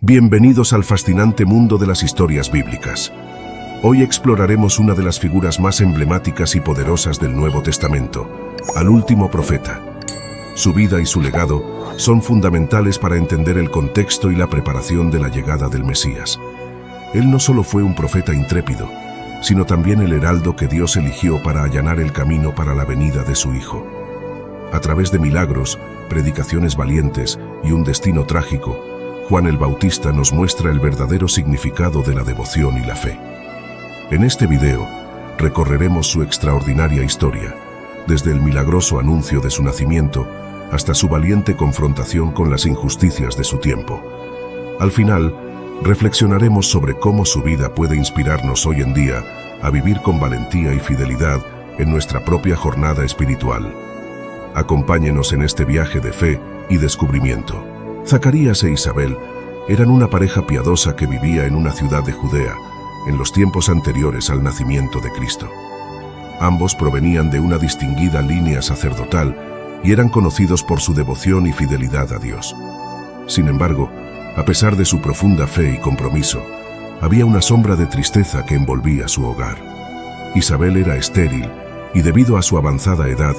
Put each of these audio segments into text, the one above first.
Bienvenidos al fascinante mundo de las historias bíblicas. Hoy exploraremos una de las figuras más emblemáticas y poderosas del Nuevo Testamento, al último profeta. Su vida y su legado son fundamentales para entender el contexto y la preparación de la llegada del Mesías. Él no solo fue un profeta intrépido, sino también el heraldo que Dios eligió para allanar el camino para la venida de su Hijo. A través de milagros, predicaciones valientes y un destino trágico, Juan el Bautista nos muestra el verdadero significado de la devoción y la fe. En este video, recorreremos su extraordinaria historia, desde el milagroso anuncio de su nacimiento hasta su valiente confrontación con las injusticias de su tiempo. Al final, reflexionaremos sobre cómo su vida puede inspirarnos hoy en día a vivir con valentía y fidelidad en nuestra propia jornada espiritual. Acompáñenos en este viaje de fe y descubrimiento. Zacarías e Isabel eran una pareja piadosa que vivía en una ciudad de Judea, en los tiempos anteriores al nacimiento de Cristo. Ambos provenían de una distinguida línea sacerdotal y eran conocidos por su devoción y fidelidad a Dios. Sin embargo, a pesar de su profunda fe y compromiso, había una sombra de tristeza que envolvía su hogar. Isabel era estéril y debido a su avanzada edad,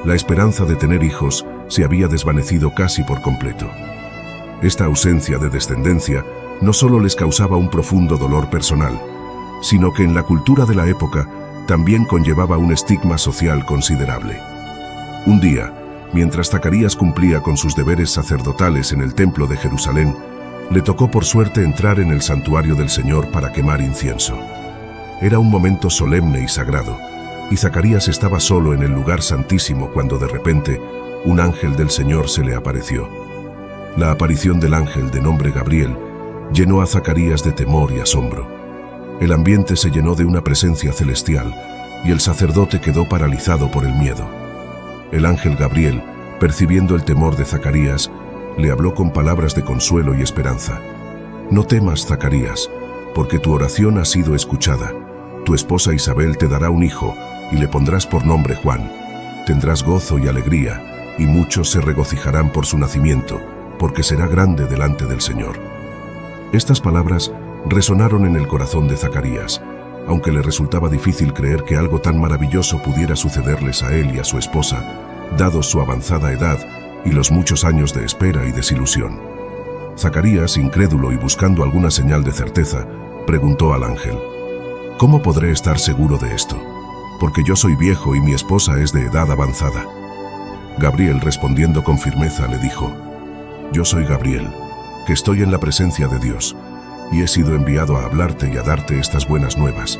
la esperanza de tener hijos se había desvanecido casi por completo. Esta ausencia de descendencia no solo les causaba un profundo dolor personal, sino que en la cultura de la época también conllevaba un estigma social considerable. Un día, mientras Zacarías cumplía con sus deberes sacerdotales en el templo de Jerusalén, le tocó por suerte entrar en el santuario del Señor para quemar incienso. Era un momento solemne y sagrado, y Zacarías estaba solo en el lugar santísimo cuando de repente un ángel del Señor se le apareció. La aparición del ángel de nombre Gabriel llenó a Zacarías de temor y asombro. El ambiente se llenó de una presencia celestial y el sacerdote quedó paralizado por el miedo. El ángel Gabriel, percibiendo el temor de Zacarías, le habló con palabras de consuelo y esperanza. No temas, Zacarías, porque tu oración ha sido escuchada. Tu esposa Isabel te dará un hijo y le pondrás por nombre Juan. Tendrás gozo y alegría, y muchos se regocijarán por su nacimiento, porque será grande delante del Señor. Estas palabras resonaron en el corazón de Zacarías, aunque le resultaba difícil creer que algo tan maravilloso pudiera sucederles a él y a su esposa, dados su avanzada edad y los muchos años de espera y desilusión. Zacarías, incrédulo y buscando alguna señal de certeza, preguntó al ángel: ¿Cómo podré estar seguro de esto? Porque yo soy viejo y mi esposa es de edad avanzada. Gabriel, respondiendo con firmeza, le dijo: Yo soy Gabriel, que estoy en la presencia de Dios, y he sido enviado a hablarte y a darte estas buenas nuevas.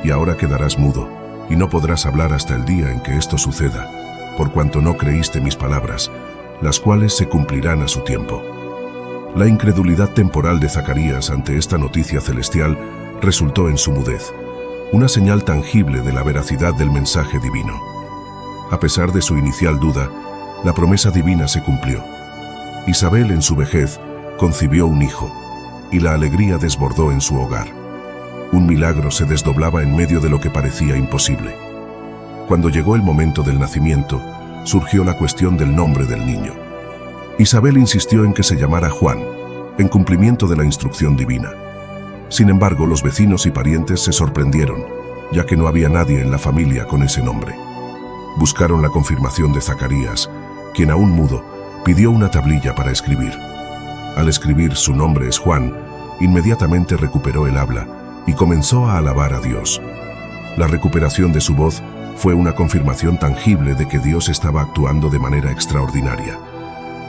Y ahora quedarás mudo, y no podrás hablar hasta el día en que esto suceda, por cuanto no creíste mis palabras, las cuales se cumplirán a su tiempo. La incredulidad temporal de Zacarías ante esta noticia celestial resultó en su mudez, una señal tangible de la veracidad del mensaje divino. A pesar de su inicial duda, la promesa divina se cumplió. Isabel, en su vejez, concibió un hijo, y la alegría desbordó en su hogar. Un milagro se desdoblaba en medio de lo que parecía imposible. Cuando llegó el momento del nacimiento, surgió la cuestión del nombre del niño. Isabel insistió en que se llamara Juan, en cumplimiento de la instrucción divina. Sin embargo, los vecinos y parientes se sorprendieron, ya que no había nadie en la familia con ese nombre. Buscaron la confirmación de Zacarías, quien aún mudo, pidió una tablilla para escribir. Al escribir "su nombre es Juan", inmediatamente recuperó el habla y comenzó a alabar a Dios. La recuperación de su voz fue una confirmación tangible de que Dios estaba actuando de manera extraordinaria.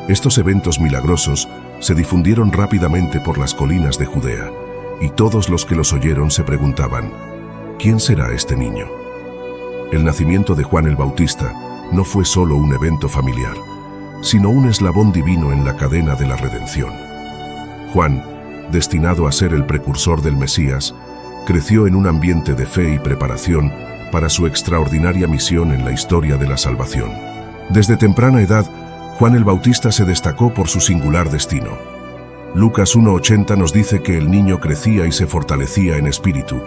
Estos eventos milagrosos se difundieron rápidamente por las colinas de Judea, y todos los que los oyeron se preguntaban: ¿quién será este niño? El nacimiento de Juan el Bautista no fue solo un evento familiar, sino un eslabón divino en la cadena de la redención. Juan, destinado a ser el precursor del Mesías, creció en un ambiente de fe y preparación para su extraordinaria misión en la historia de la salvación. Desde temprana edad, Juan el Bautista se destacó por su singular destino. Lucas 1:80 nos dice que el niño crecía y se fortalecía en espíritu,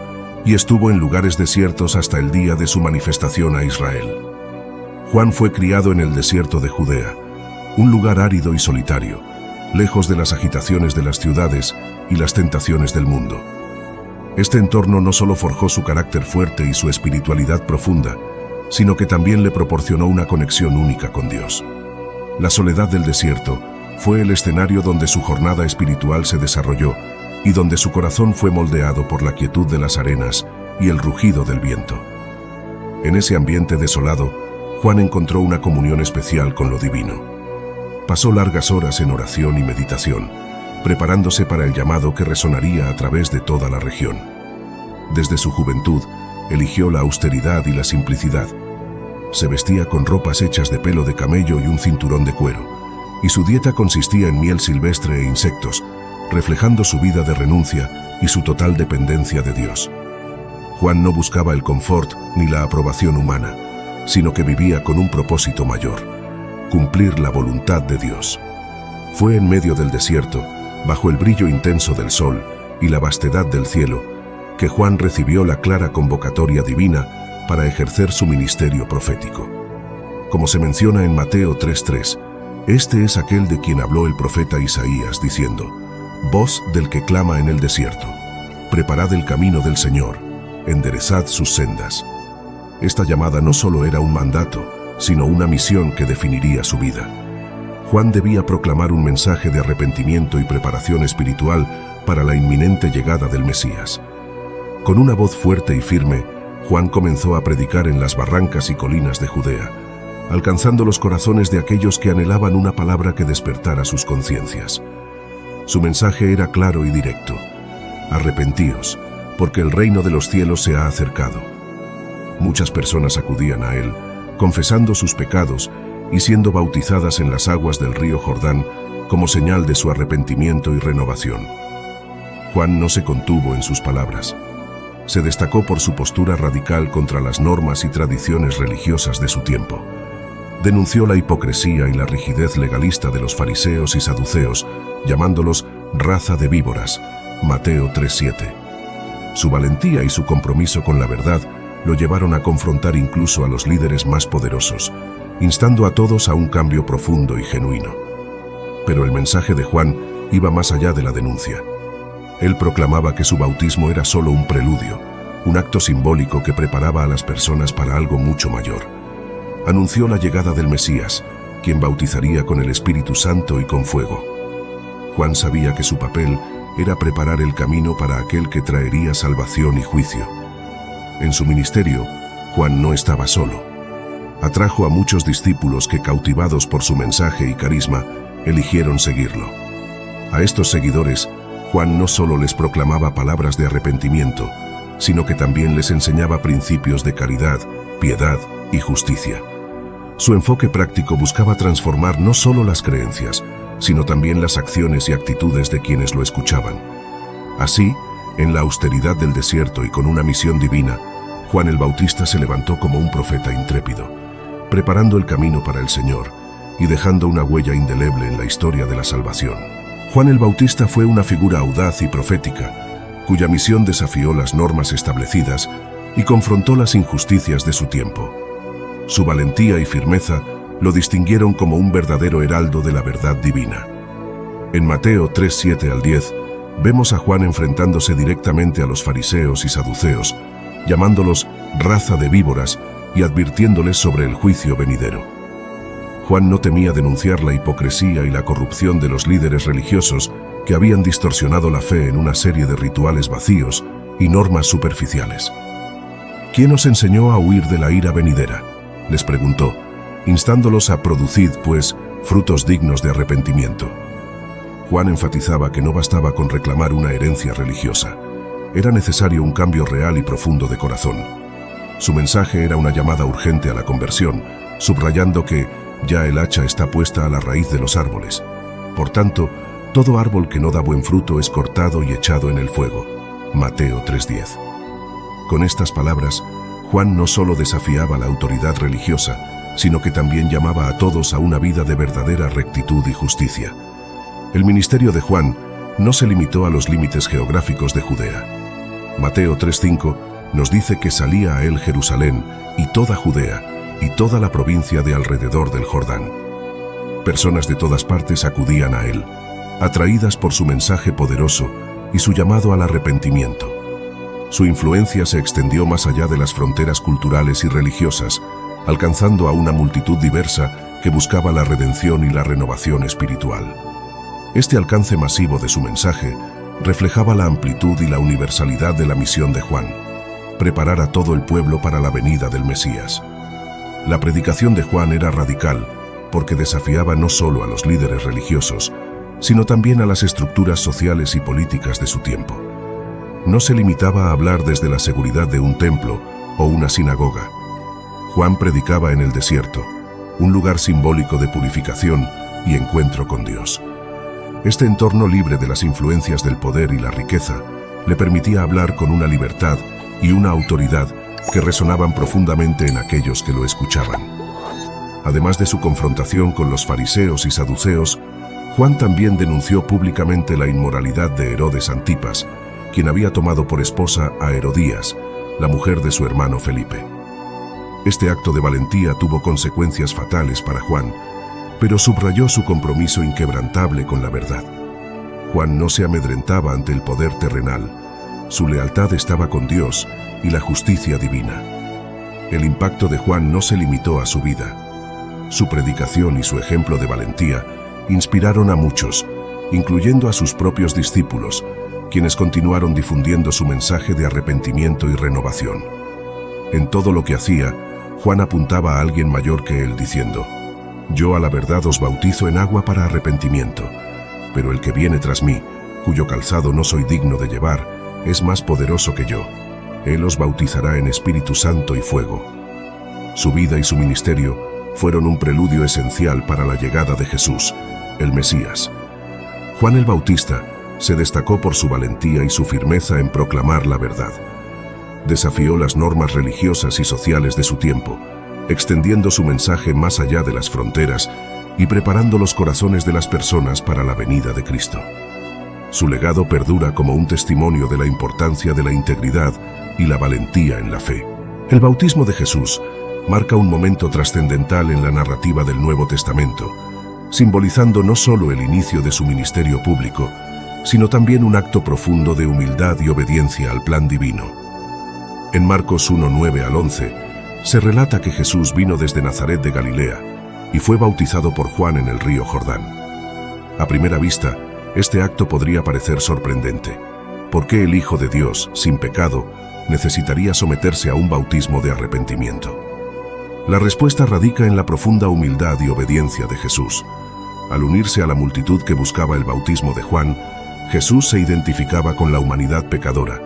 y estuvo en lugares desiertos hasta el día de su manifestación a Israel. Juan fue criado en el desierto de Judea, un lugar árido y solitario, lejos de las agitaciones de las ciudades y las tentaciones del mundo. Este entorno no solo forjó su carácter fuerte y su espiritualidad profunda, sino que también le proporcionó una conexión única con Dios. La soledad del desierto fue el escenario donde su jornada espiritual se desarrolló y donde su corazón fue moldeado por la quietud de las arenas y el rugido del viento. En ese ambiente desolado, Juan encontró una comunión especial con lo divino. Pasó largas horas en oración y meditación, preparándose para el llamado que resonaría a través de toda la región. Desde su juventud, eligió la austeridad y la simplicidad. Se vestía con ropas hechas de pelo de camello y un cinturón de cuero, y su dieta consistía en miel silvestre e insectos, reflejando su vida de renuncia y su total dependencia de Dios. Juan no buscaba el confort ni la aprobación humana, sino que vivía con un propósito mayor: cumplir la voluntad de Dios. Fue en medio del desierto, bajo el brillo intenso del sol y la vastedad del cielo, que Juan recibió la clara convocatoria divina para ejercer su ministerio profético. Como se menciona en Mateo 3:3, este es aquel de quien habló el profeta Isaías, diciendo: voz del que clama en el desierto, preparad el camino del Señor, enderezad sus sendas. Esta llamada no solo era un mandato, sino una misión que definiría su vida. Juan debía proclamar un mensaje de arrepentimiento y preparación espiritual para la inminente llegada del Mesías. Con una voz fuerte y firme, Juan comenzó a predicar en las barrancas y colinas de Judea, alcanzando los corazones de aquellos que anhelaban una palabra que despertara sus conciencias. Su mensaje era claro y directo: arrepentíos, porque el reino de los cielos se ha acercado. Muchas personas acudían a él, confesando sus pecados y siendo bautizadas en las aguas del río Jordán como señal de su arrepentimiento y renovación. Juan no se contuvo en sus palabras. Se destacó por su postura radical contra las normas y tradiciones religiosas de su tiempo. Denunció la hipocresía y la rigidez legalista de los fariseos y saduceos, llamándolos raza de víboras, Mateo 3:7. Su valentía y su compromiso con la verdad lo llevaron a confrontar incluso a los líderes más poderosos, instando a todos a un cambio profundo y genuino. Pero el mensaje de Juan iba más allá de la denuncia. Él proclamaba que su bautismo era solo un preludio, un acto simbólico que preparaba a las personas para algo mucho mayor. Anunció la llegada del Mesías, quien bautizaría con el Espíritu Santo y con fuego. Juan sabía que su papel era preparar el camino para aquel que traería salvación y juicio. En su ministerio, Juan no estaba solo. Atrajo a muchos discípulos que, cautivados por su mensaje y carisma, eligieron seguirlo. A estos seguidores, Juan no solo les proclamaba palabras de arrepentimiento, sino que también les enseñaba principios de caridad, piedad y justicia. Su enfoque práctico buscaba transformar no solo las creencias, sino también las acciones y actitudes de quienes lo escuchaban. Así, en la austeridad del desierto y con una misión divina, Juan el Bautista se levantó como un profeta intrépido, preparando el camino para el Señor y dejando una huella indeleble en la historia de la salvación. Juan el Bautista fue una figura audaz y profética, cuya misión desafió las normas establecidas y confrontó las injusticias de su tiempo. Su valentía y firmeza lo distinguieron como un verdadero heraldo de la verdad divina. En Mateo 3:7-10, vemos a Juan enfrentándose directamente a los fariseos y saduceos, llamándolos raza de víboras y advirtiéndoles sobre el juicio venidero. Juan no temía denunciar la hipocresía y la corrupción de los líderes religiosos que habían distorsionado la fe en una serie de rituales vacíos y normas superficiales. ¿Quién os enseñó a huir de la ira venidera?, les preguntó, instándolos a producir, pues, frutos dignos de arrepentimiento. Juan enfatizaba que no bastaba con reclamar una herencia religiosa. Era necesario un cambio real y profundo de corazón. Su mensaje era una llamada urgente a la conversión, subrayando que ya el hacha está puesta a la raíz de los árboles. Por tanto, todo árbol que no da buen fruto es cortado y echado en el fuego. Mateo 3:10. Con estas palabras, Juan no solo desafiaba la autoridad religiosa, sino que también llamaba a todos a una vida de verdadera rectitud y justicia. El ministerio de Juan no se limitó a los límites geográficos de Judea. Mateo 3:5 nos dice que salía a él Jerusalén y toda Judea y toda la provincia de alrededor del Jordán. Personas de todas partes acudían a él, atraídas por su mensaje poderoso y su llamado al arrepentimiento. Su influencia se extendió más allá de las fronteras culturales y religiosas, alcanzando a una multitud diversa que buscaba la redención y la renovación espiritual. Este alcance masivo de su mensaje reflejaba la amplitud y la universalidad de la misión de Juan: preparar a todo el pueblo para la venida del Mesías. La predicación de Juan era radical porque desafiaba no solo a los líderes religiosos, sino también a las estructuras sociales y políticas de su tiempo. No se limitaba a hablar desde la seguridad de un templo o una sinagoga. Juan predicaba en el desierto, un lugar simbólico de purificación y encuentro con Dios. Este entorno libre de las influencias del poder y la riqueza le permitía hablar con una libertad y una autoridad que resonaban profundamente en aquellos que lo escuchaban. Además de su confrontación con los fariseos y saduceos, Juan también denunció públicamente la inmoralidad de Herodes Antipas, quien había tomado por esposa a Herodías, la mujer de su hermano Felipe. Este acto de valentía tuvo consecuencias fatales para Juan, pero subrayó su compromiso inquebrantable con la verdad. Juan no se amedrentaba ante el poder terrenal, su lealtad estaba con Dios y la justicia divina. El impacto de Juan no se limitó a su vida. Su predicación y su ejemplo de valentía inspiraron a muchos, incluyendo a sus propios discípulos, quienes continuaron difundiendo su mensaje de arrepentimiento y renovación. En todo lo que hacía, Juan apuntaba a alguien mayor que él, diciendo: «Yo a la verdad os bautizo en agua para arrepentimiento, pero el que viene tras mí, cuyo calzado no soy digno de llevar, es más poderoso que yo. Él os bautizará en Espíritu Santo y fuego». Su vida y su ministerio fueron un preludio esencial para la llegada de Jesús, el Mesías. Juan el Bautista se destacó por su valentía y su firmeza en proclamar la verdad. Desafió las normas religiosas y sociales de su tiempo, extendiendo su mensaje más allá de las fronteras y preparando los corazones de las personas para la venida de Cristo. Su legado perdura como un testimonio de la importancia de la integridad y la valentía en la fe. El bautismo de Jesús marca un momento trascendental en la narrativa del Nuevo Testamento, simbolizando no solo el inicio de su ministerio público, sino también un acto profundo de humildad y obediencia al plan divino. En Marcos 1:9 al 11, se relata que Jesús vino desde Nazaret de Galilea y fue bautizado por Juan en el río Jordán. A primera vista, este acto podría parecer sorprendente. ¿Por qué el Hijo de Dios, sin pecado, necesitaría someterse a un bautismo de arrepentimiento? La respuesta radica en la profunda humildad y obediencia de Jesús. Al unirse a la multitud que buscaba el bautismo de Juan, Jesús se identificaba con la humanidad pecadora,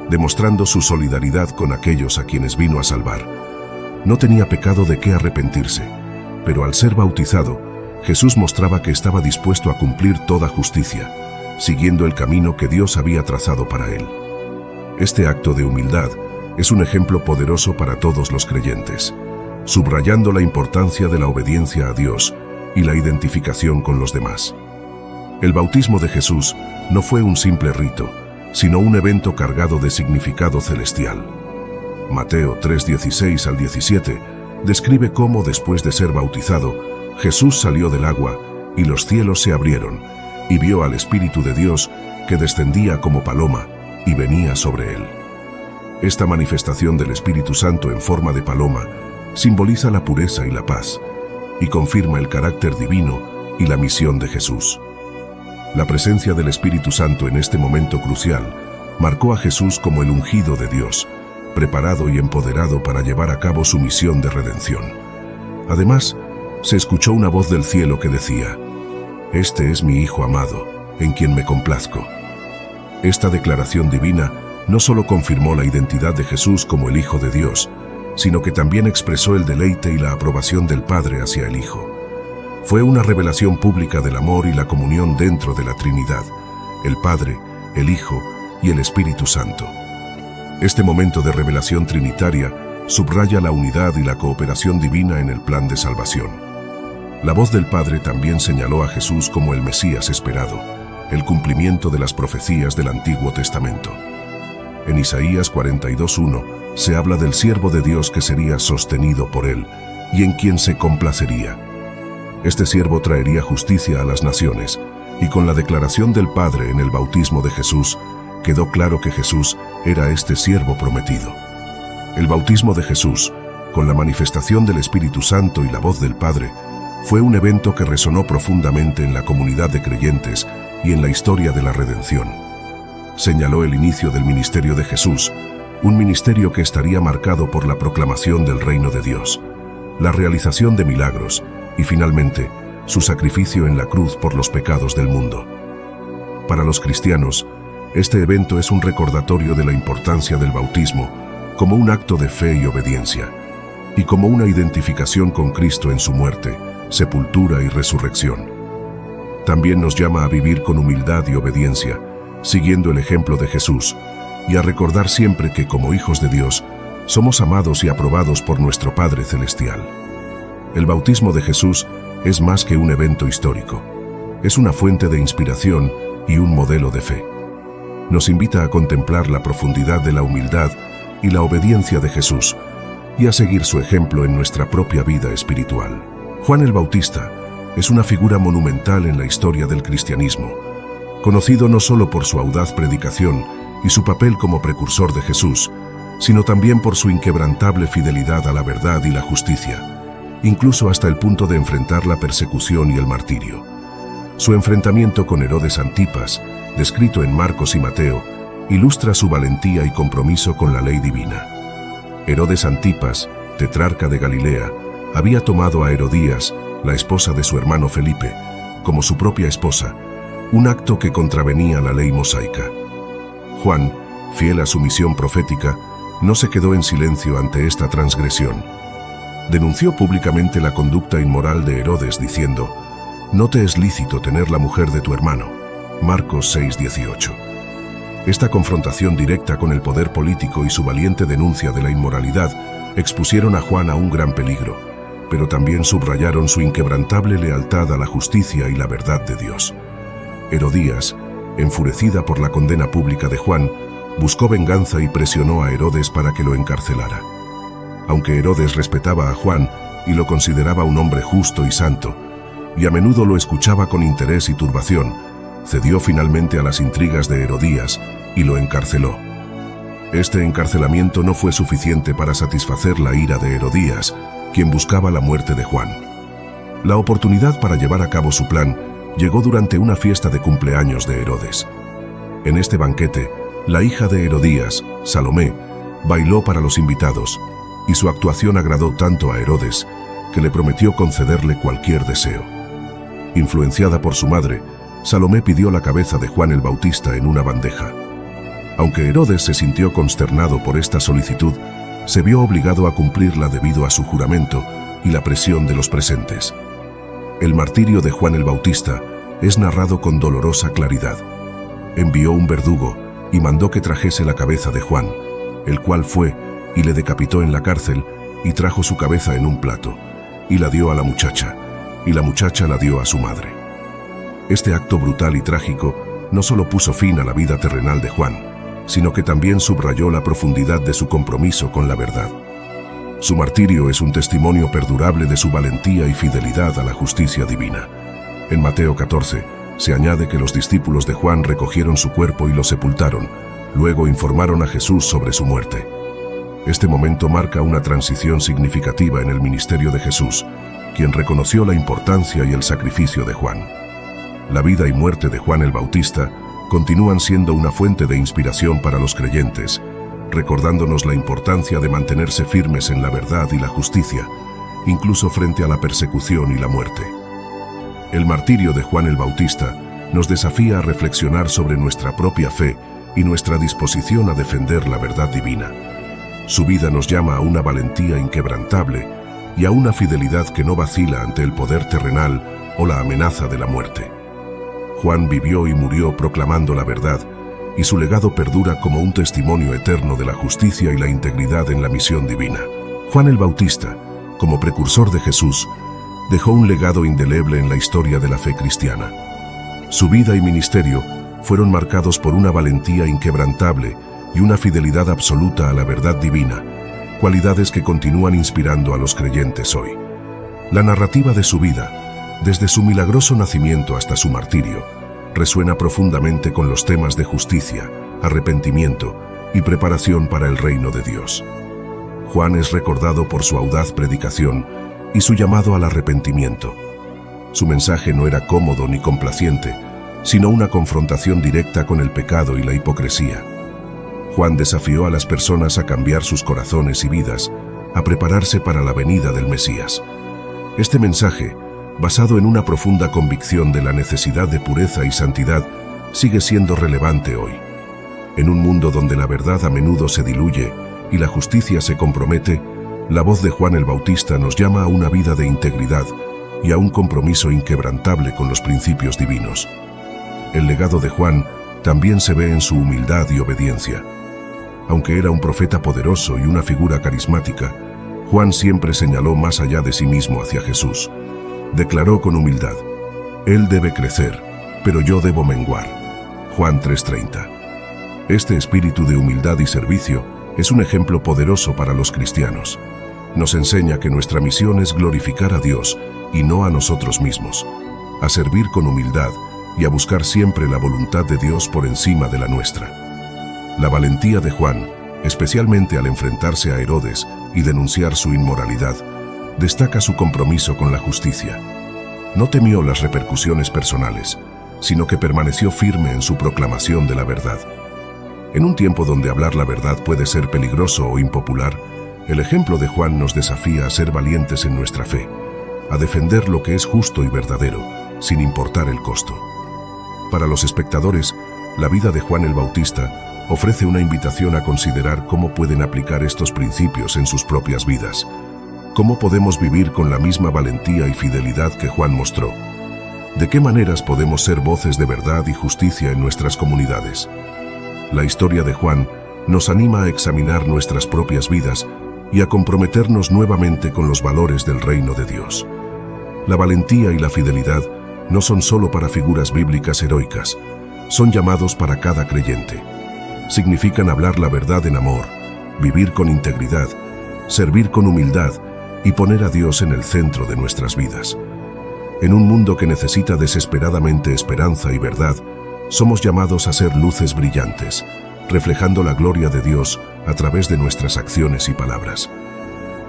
demostrando su solidaridad con aquellos a quienes vino a salvar. No tenía pecado de qué arrepentirse, pero al ser bautizado, Jesús mostraba que estaba dispuesto a cumplir toda justicia, siguiendo el camino que Dios había trazado para él. Este acto de humildad es un ejemplo poderoso para todos los creyentes, subrayando la importancia de la obediencia a Dios y la identificación con los demás. El bautismo de Jesús no fue un simple rito, sino un evento cargado de significado celestial. Mateo 3:16 al 17 describe cómo, después de ser bautizado, Jesús salió del agua y los cielos se abrieron, y vio al Espíritu de Dios que descendía como paloma y venía sobre él. Esta manifestación del Espíritu Santo en forma de paloma simboliza la pureza y la paz, y confirma el carácter divino y la misión de Jesús. La presencia del Espíritu Santo en este momento crucial marcó a Jesús como el ungido de Dios, preparado y empoderado para llevar a cabo su misión de redención. Además, se escuchó una voz del cielo que decía: «Este es mi Hijo amado, en quien me complazco». Esta declaración divina no solo confirmó la identidad de Jesús como el Hijo de Dios, sino que también expresó el deleite y la aprobación del Padre hacia el Hijo. Fue una revelación pública del amor y la comunión dentro de la Trinidad, el Padre, el Hijo y el Espíritu Santo. Este momento de revelación trinitaria subraya la unidad y la cooperación divina en el plan de salvación. La voz del Padre también señaló a Jesús como el Mesías esperado, el cumplimiento de las profecías del Antiguo Testamento. En Isaías 42:1 se habla del siervo de Dios que sería sostenido por él y en quien se complacería. Este siervo traería justicia a las naciones y con la declaración del Padre en el bautismo de Jesús, quedó claro que Jesús era este siervo prometido. El bautismo de Jesús, con la manifestación del Espíritu Santo y la voz del Padre, fue un evento que resonó profundamente en la comunidad de creyentes y en la historia de la redención. Señaló el inicio del ministerio de Jesús, un ministerio que estaría marcado por la proclamación del reino de Dios, la realización de milagros y, finalmente, su sacrificio en la cruz por los pecados del mundo. Para los cristianos, este evento es un recordatorio de la importancia del bautismo como un acto de fe y obediencia, y como una identificación con Cristo en su muerte, sepultura y resurrección. También nos llama a vivir con humildad y obediencia, siguiendo el ejemplo de Jesús, y a recordar siempre que como hijos de Dios, somos amados y aprobados por nuestro Padre Celestial. El bautismo de Jesús es más que un evento histórico. Es una fuente de inspiración y un modelo de fe. Nos invita a contemplar la profundidad de la humildad y la obediencia de Jesús, y a seguir su ejemplo en nuestra propia vida espiritual. Juan el Bautista es una figura monumental en la historia del cristianismo, conocido no solo por su audaz predicación y su papel como precursor de Jesús, sino también por su inquebrantable fidelidad a la verdad y la justicia, incluso hasta el punto de enfrentar la persecución y el martirio. Su enfrentamiento con Herodes Antipas, descrito en Marcos y Mateo, ilustra su valentía y compromiso con la ley divina. Herodes Antipas, tetrarca de Galilea, había tomado a Herodías, la esposa de su hermano Felipe, como su propia esposa, un acto que contravenía la ley mosaica. Juan, fiel a su misión profética, no se quedó en silencio ante esta transgresión. Denunció públicamente la conducta inmoral de Herodes diciendo: «No te es lícito tener la mujer de tu hermano». Marcos 6:18. Esta confrontación directa con el poder político y su valiente denuncia de la inmoralidad expusieron a Juan a un gran peligro, pero también subrayaron su inquebrantable lealtad a la justicia y la verdad de Dios. Herodías, enfurecida por la condena pública de Juan, buscó venganza y presionó a Herodes para que lo encarcelara. Aunque Herodes respetaba a Juan y lo consideraba un hombre justo y santo, y a menudo lo escuchaba con interés y turbación, cedió finalmente a las intrigas de Herodías y lo encarceló. Este encarcelamiento no fue suficiente para satisfacer la ira de Herodías, quien buscaba la muerte de Juan. La oportunidad para llevar a cabo su plan llegó durante una fiesta de cumpleaños de Herodes. En este banquete, la hija de Herodías, Salomé, bailó para los invitados, y su actuación agradó tanto a Herodes que le prometió concederle cualquier deseo. Influenciada por su madre, Salomé pidió la cabeza de Juan el Bautista en una bandeja. Aunque Herodes se sintió consternado por esta solicitud, se vio obligado a cumplirla debido a su juramento y la presión de los presentes. El martirio de Juan el Bautista es narrado con dolorosa claridad. Envió un verdugo y mandó que trajese la cabeza de Juan, el cual fue y le decapitó en la cárcel, y trajo su cabeza en un plato, y la dio a la muchacha, y la muchacha la dio a su madre. Este acto brutal y trágico no solo puso fin a la vida terrenal de Juan, sino que también subrayó la profundidad de su compromiso con la verdad. Su martirio es un testimonio perdurable de su valentía y fidelidad a la justicia divina. En Mateo 14 se añade que los discípulos de Juan recogieron su cuerpo y lo sepultaron, luego informaron a Jesús sobre su muerte. Este momento marca una transición significativa en el ministerio de Jesús, quien reconoció la importancia y el sacrificio de Juan. La vida y muerte de Juan el Bautista continúan siendo una fuente de inspiración para los creyentes, recordándonos la importancia de mantenerse firmes en la verdad y la justicia, incluso frente a la persecución y la muerte. El martirio de Juan el Bautista nos desafía a reflexionar sobre nuestra propia fe y nuestra disposición a defender la verdad divina. Su vida nos llama a una valentía inquebrantable y a una fidelidad que no vacila ante el poder terrenal o la amenaza de la muerte. Juan vivió y murió proclamando la verdad, y su legado perdura como un testimonio eterno de la justicia y la integridad en la misión divina. Juan el Bautista, como precursor de Jesús, dejó un legado indeleble en la historia de la fe cristiana. Su vida y ministerio fueron marcados por una valentía inquebrantable y una fidelidad absoluta a la verdad divina, cualidades que continúan inspirando a los creyentes hoy. La narrativa de su vida, desde su milagroso nacimiento hasta su martirio, resuena profundamente con los temas de justicia, arrepentimiento y preparación para el reino de Dios. Juan es recordado por su audaz predicación y su llamado al arrepentimiento. Su mensaje no era cómodo ni complaciente, sino una confrontación directa con el pecado y la hipocresía. Juan desafió a las personas a cambiar sus corazones y vidas, a prepararse para la venida del Mesías. Este mensaje, basado en una profunda convicción de la necesidad de pureza y santidad, sigue siendo relevante hoy. En un mundo donde la verdad a menudo se diluye y la justicia se compromete, la voz de Juan el Bautista nos llama a una vida de integridad y a un compromiso inquebrantable con los principios divinos. El legado de Juan también se ve en su humildad y obediencia. Aunque era un profeta poderoso y una figura carismática, Juan siempre señaló más allá de sí mismo hacia Jesús. Declaró con humildad: «Él debe crecer, pero yo debo menguar». Juan 3:30. Este espíritu de humildad y servicio es un ejemplo poderoso para los cristianos. Nos enseña que nuestra misión es glorificar a Dios y no a nosotros mismos, a servir con humildad y a buscar siempre la voluntad de Dios por encima de la nuestra. La valentía de Juan, especialmente al enfrentarse a Herodes y denunciar su inmoralidad, destaca su compromiso con la justicia. No temió las repercusiones personales, sino que permaneció firme en su proclamación de la verdad. En un tiempo donde hablar la verdad puede ser peligroso o impopular, el ejemplo de Juan nos desafía a ser valientes en nuestra fe, a defender lo que es justo y verdadero, sin importar el costo. Para los espectadores, la vida de Juan el Bautista ofrece una invitación a considerar cómo pueden aplicar estos principios en sus propias vidas. ¿Cómo podemos vivir con la misma valentía y fidelidad que Juan mostró? ¿De qué maneras podemos ser voces de verdad y justicia en nuestras comunidades? La historia de Juan nos anima a examinar nuestras propias vidas y a comprometernos nuevamente con los valores del reino de Dios. La valentía y la fidelidad no son solo para figuras bíblicas heroicas, son llamados para cada creyente. Significan hablar la verdad en amor, vivir con integridad, servir con humildad y poner a Dios en el centro de nuestras vidas. En un mundo que necesita desesperadamente esperanza y verdad, somos llamados a ser luces brillantes, reflejando la gloria de Dios a través de nuestras acciones y palabras.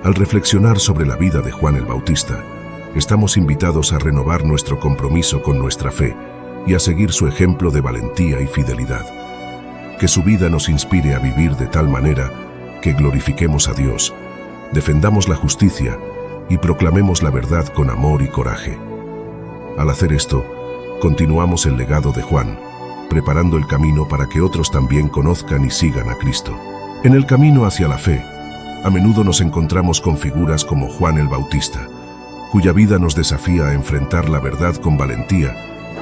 Al reflexionar sobre la vida de Juan el Bautista, estamos invitados a renovar nuestro compromiso con nuestra fe y a seguir su ejemplo de valentía y fidelidad. Que su vida nos inspire a vivir de tal manera que glorifiquemos a Dios, defendamos la justicia y proclamemos la verdad con amor y coraje. Al hacer esto, continuamos el legado de Juan, preparando el camino para que otros también conozcan y sigan a Cristo. En el camino hacia la fe, a menudo nos encontramos con figuras como Juan el Bautista, cuya vida nos desafía a enfrentar la verdad con valentía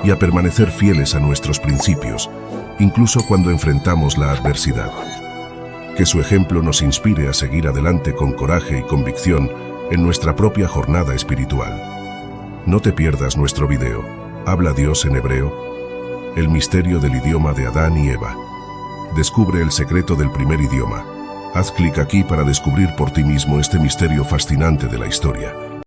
y a permanecer fieles a nuestros principios, incluso cuando enfrentamos la adversidad. Que su ejemplo nos inspire a seguir adelante con coraje y convicción en nuestra propia jornada espiritual. No te pierdas nuestro video, ¿Habla Dios en hebreo? El misterio del idioma de Adán y Eva. Descubre el secreto del primer idioma. Haz clic aquí para descubrir por ti mismo este misterio fascinante de la historia.